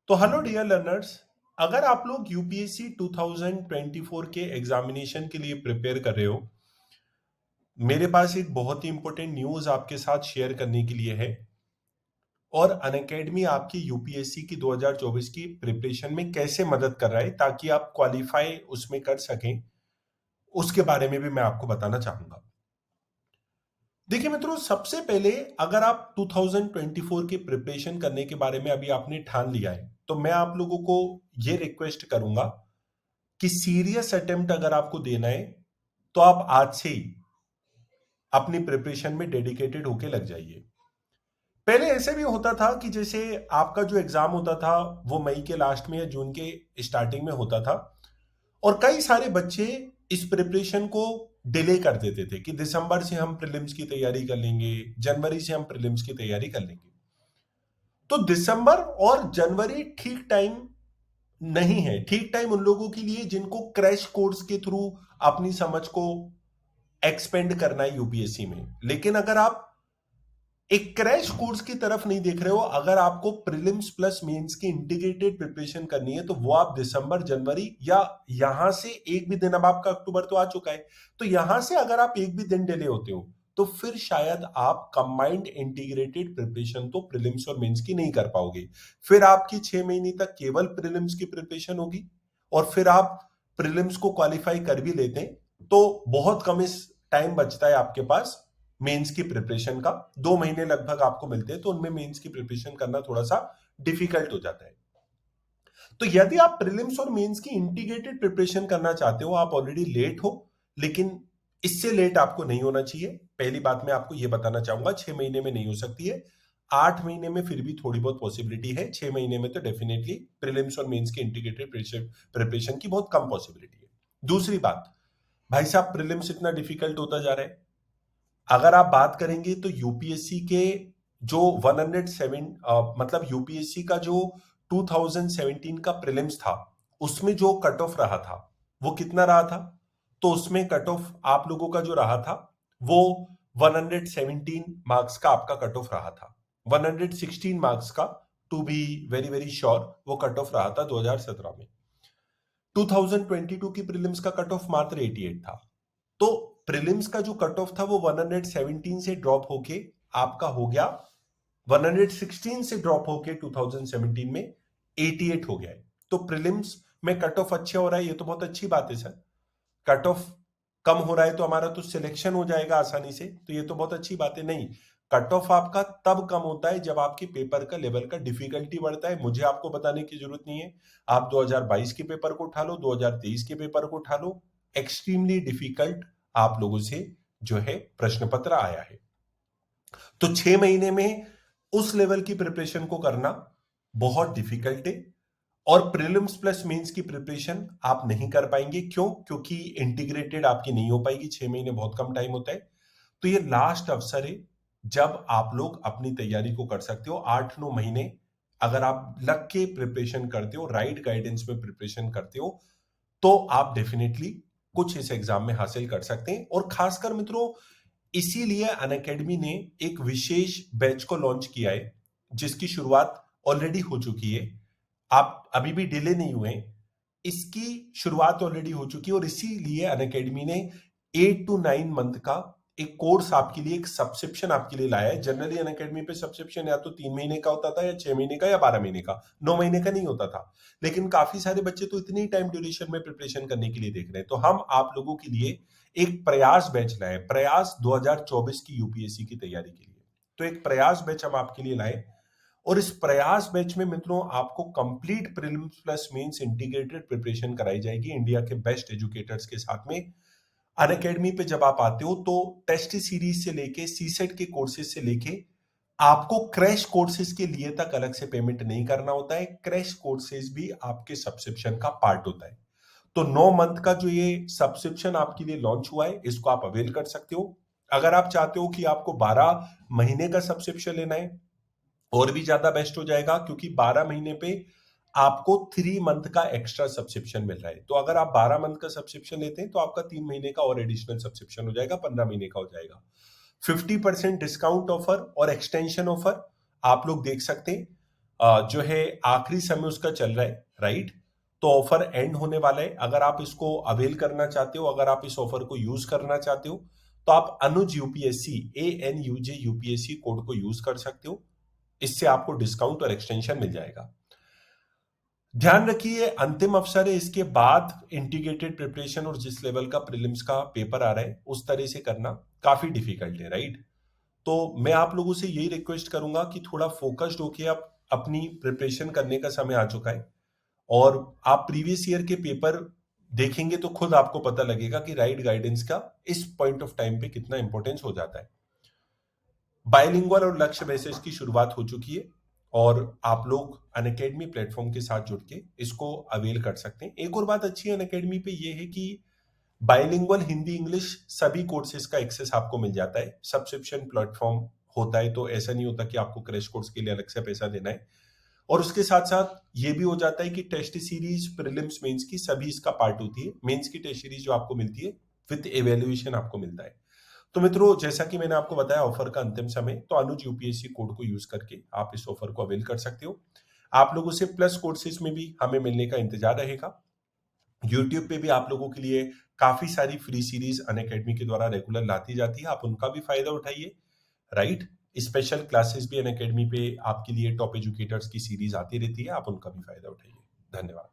तो hello dear learners, अगर आप लोग यूपीएससी 2024 के एग्जामिनेशन के लिए प्रिपेयर कर रहे हो, मेरे पास एक बहुत ही इंपॉर्टेंट न्यूज आपके साथ शेयर करने के लिए है। और अनअकैडमी आपकी यूपीएससी की 2024 की प्रिपरेशन में कैसे मदद कर रहा है ताकि आप क्वालिफाई उसमें कर सकें, उसके बारे में भी मैं आपको बताना चाहूंगा। देखिए मित्रों, सबसे पहले अगर आप 2024 की प्रिपरेशन करने के बारे में अभी आपने ठान लिया है, तो मैं आप लोगों को यह रिक्वेस्ट करूंगा कि सीरियस अटेम्प्ट अगर आपको देना है तो आप आज से ही अपनी प्रिपरेशन में डेडिकेटेड होके लग जाइए। पहले ऐसे भी होता था कि जैसे आपका जो एग्जाम होता था वो मई के लास्ट में या जून के स्टार्टिंग में होता था, और कई सारे बच्चे इस प्रिपरेशन को डिले कर देते थे कि दिसंबर से हम प्रीलिम्स की तैयारी कर लेंगे, जनवरी से हम प्रीलिम्स की तैयारी कर लेंगे। तो दिसंबर और जनवरी ठीक टाइम नहीं है। ठीक टाइम उन लोगों के लिए जिनको क्रैश कोर्स के थ्रू अपनी समझ को एक्सपेंड करना है यूपीएससी में। लेकिन अगर आप एक क्रैश कोर्स की तरफ नहीं देख रहे हो, अगर आपको प्रीलिम्स प्लस मेंस की इंटीग्रेटेड प्रिपरेशन करनी है, तो वो आप दिसंबर जनवरी या यहां से एक भी दिन, अब आपका अक्टूबर तो आ चुका है, तो यहां से अगर आप एक भी दिन डिले होते हो तो फिर शायद आप कंबाइंड इंटीग्रेटेड प्रिपरेशन तो प्रीलिम्स और मेंस की नहीं कर पाओगे। फिर आपकी 6 महीने तक केवल प्रीलिम्स की प्रिपरेशन होगी, और फिर आप प्रीलिम्स को क्वालिफाई कर भी लेते हैं तो बहुत कम इस टाइम बचता है आपके पास मेंस की प्रिपरेशन का। 2 महीने लगभग आपको मिलते हैं, तो उनमें मेंस की प्रिपरेशन करना थोड़ा सा डिफिकल्ट हो जाता है। तो यदि आप प्रीलिम्स और मेंस की इंटीग्रेटेड प्रिपरेशन करना चाहते हो, आप ऑलरेडी लेट हो, लेकिन इससे लेट आपको नहीं होना चाहिए। पहली बात मैं आपको यह बताना चाहूंगा, 6 महीने में नहीं हो सकती है, 8 महीने में फिर भी थोड़ी बहुत पॉसिबिलिटी है, 6 महीने में तो डेफिनेटली प्रीलिम्स और मेंस की इंटीग्रेटेड प्रिपरेशन की बहुत कम पॉसिबिलिटी है। दूसरी बात, भाई साहब प्रीलिम्स इतना डिफिकल्ट होता जा रहा है, अगर आप बात करेंगे तो यूपीएससी के जो 107 मतलब यूपीएससी का जो 2017 का प्रीलिम्स था, उसमें जो कट ऑफ रहा था वो कितना रहा था? तो उसमें कट ऑफ आप लोगों का जो रहा था वो 117 मार्क्स का आपका कट ऑफ रहा था। 116 मार्क्स का, to be very very sure, वो कट ऑफ रहा था 2017 में। 2022 की प्रीलिम्स का कट ऑफ मात्र 88 था। तो प्रीलिम्स का जो कट ऑफ था वो 117 से ड्रॉप होके आपका हो गया, 116 से ड्रॉप होके 2017 में 88 हो गया है। तो प्रीलिम्स में कट ऑफ अच्छा हो रहा है, ये तो बहुत अच्छी बात है सर। कट ऑफ कम हो रहा है तो हमारा तो सिलेक्शन हो जाएगा आसानी से, तो ये तो बहुत अच्छी बात है। नहीं, कट ऑफ आपका तब कम होता है जब आपके पेपर का लेवल का डिफिकल्टी बढ़ता है। मुझे आपको बताने की जरूरत नहीं है, आप 2022 के पेपर को उठा लो, 2023 के पेपर को उठा लो, एक्सट्रीमली डिफिकल्ट आप लोगों से जो है प्रश्न पत्र आया है। तो 6 महीने में उस लेवल की प्रिपरेशन को करना बहुत डिफिकल्ट है, और प्रीलिम्स प्लस मेंस की प्रिपरेशन आप नहीं कर पाएंगे। क्यों? क्योंकि इंटीग्रेटेड आपकी नहीं हो पाएगी, 6 महीने बहुत कम टाइम होता है। तो ये लास्ट अवसर है जब आप लोग अपनी तैयारी को कर सकते हो। 8-9 महीने अगर आप लग के प्रिपरेशन करते हो, राइट गाइडेंस में प्रिपरेशन करते हो, तो आप डेफिनेटली कुछ इस एग्जाम में हासिल कर सकते हैं। और खासकर मित्रों, इसीलिए अनअकैडमी ने एक विशेष बैच को लॉन्च किया है जिसकी शुरुआत ऑलरेडी हो चुकी है। आप अभी भी डिले नहीं हुए, इसकी शुरुआत ऑलरेडी हो चुकी है, और इसीलिए अनअकैडमी ने 8 to 9 मंथ का एक कोर्स आपके लिए, एक सब्सक्रिप्शन आपके लिए लाया है। जनरली अनअकैडमी पे सब्सक्रिप्शन या तो 3 महीने का होता था, या 6 महीने का, या 12 महीने का, 9 महीने का नहीं होता था। लेकिन काफी सारे बच्चे तो इतनी टाइम ड्यूरेशन में प्रिपरेशन करने के लिए देख रहे हैं, तो हम आप लोगों के लिए एक प्रयास बैच लाए, प्रयास 2024 की यूपीएससी की तैयारी के लिए। तो एक प्रयास बैच हम आपके लिए लाए, और इस प्रयास बैच में मित्रों आपको complete prelims plus mains integrated preparation कराई जाएगी इंडिया के बेस्ट एजुकेटर्स के साथ में। अनअकैडमी पे जब आप आते हो तो टेस्ट सीरीज से लेके सीसेट के कोर्सेज से लेके आपको क्रैश कोर्सेज के लिए तक अलग से पेमेंट नहीं करना होता है। क्रैश कोर्सेज भी आपके सब्सक्रिप्शन का पार्ट होता है। तो 9 मंथ का जो ये सब्सक्रिप्शन आपके लिए लॉन्च हुआ है, इसको आप अवेल कर सकते हो। अगर आप चाहते हो कि आपको 12 महीने का सब्सक्रिप्शन लेना है, और भी ज्यादा बेस्ट हो जाएगा, क्योंकि 12 महीने पे आपको 3 मंथ का एक्स्ट्रा सब्सक्रिप्शन मिल रहा है। तो अगर आप 12 मंथ का सब्सक्रिप्शन लेते हैं तो आपका 3 महीने का और एडिशनल सब्सक्रिप्शन हो जाएगा, 15 महीने का हो जाएगा। 50% डिस्काउंट ऑफर और एक्सटेंशन ऑफर आप लोग देख सकते हैं। जो है आखिरी समय उसका चल रहा है, राइट? तो ऑफर एंड होने वाला है। अगर आप इसको अवेल करना चाहते हो, अगर आप इस ऑफर को यूज करना चाहते हो, तो आप अनुज यूपीएससी ANUJ यूपीएससी कोड को यूज कर सकते हो। इससे आपको डिस्काउंट और एक्सटेंशन मिल जाएगा। ध्यान रखिए, अंतिम अवसर है, इसके बाद इंटीग्रेटेड प्रिपरेशन और जिस लेवल का प्रीलिम्स का पेपर आ रहा है उस तरह से करना काफी डिफिकल्ट है, राइट? तो मैं आप लोगों से यही रिक्वेस्ट करूंगा कि थोड़ा फोकस्ड होके आप अपनी प्रिपरेशन करने का समय आ चुका है, और आप प्रीवियस ईयर के पेपर देखेंगे तो खुद आपको पता लगेगा कि राइट गाइडेंस का इस पॉइंट ऑफ टाइम पे कितना इंपॉर्टेंस हो जाता है। बायलिंगुअल और लक्ष्य बेसिस की शुरुआत हो चुकी है, और आप लोग अनअकैडमी प्लेटफॉर्म के साथ जुड़ के इसको अवेल कर सकते हैं। एक और बात अच्छी है अनअकैडमी पे ये है कि बायलिंगुअल हिंदी इंग्लिश सभी कोर्सेज का एक्सेस आपको मिल जाता है। सब्सक्रिप्शन प्लेटफॉर्म होता है, तो ऐसा नहीं होता कि आपको क्रैश कोर्स के लिए अलग से पैसा देना है। और उसके साथ साथ ये भी हो जाता है कि टेस्ट सीरीज प्रीलिम्स मेंस की सभी इसका पार्ट होती है। मेंस की टेस्ट सीरीज जो आपको मिलती है विद एवेल्युएशन आपको मिलता है। तो मित्रों, जैसा कि मैंने आपको बताया ऑफर का अंतिम समय, तो अनुज यूपीएससी कोड को यूज करके आप इस ऑफर को अवेल कर सकते हो। आप लोगों से प्लस कोर्सेज में भी हमें मिलने का इंतजार रहेगा। यूट्यूब पे भी आप लोगों के लिए काफी सारी फ्री सीरीज अनअकैडमी के द्वारा रेगुलर लाती जाती है, आप उनका भी फायदा उठाइए, राइट? स्पेशल क्लासेस भी अनअकैडमी पे आपके लिए टॉप एजुकेटर्स की सीरीज आती रहती है, आप उनका भी फायदा उठाइए। धन्यवाद।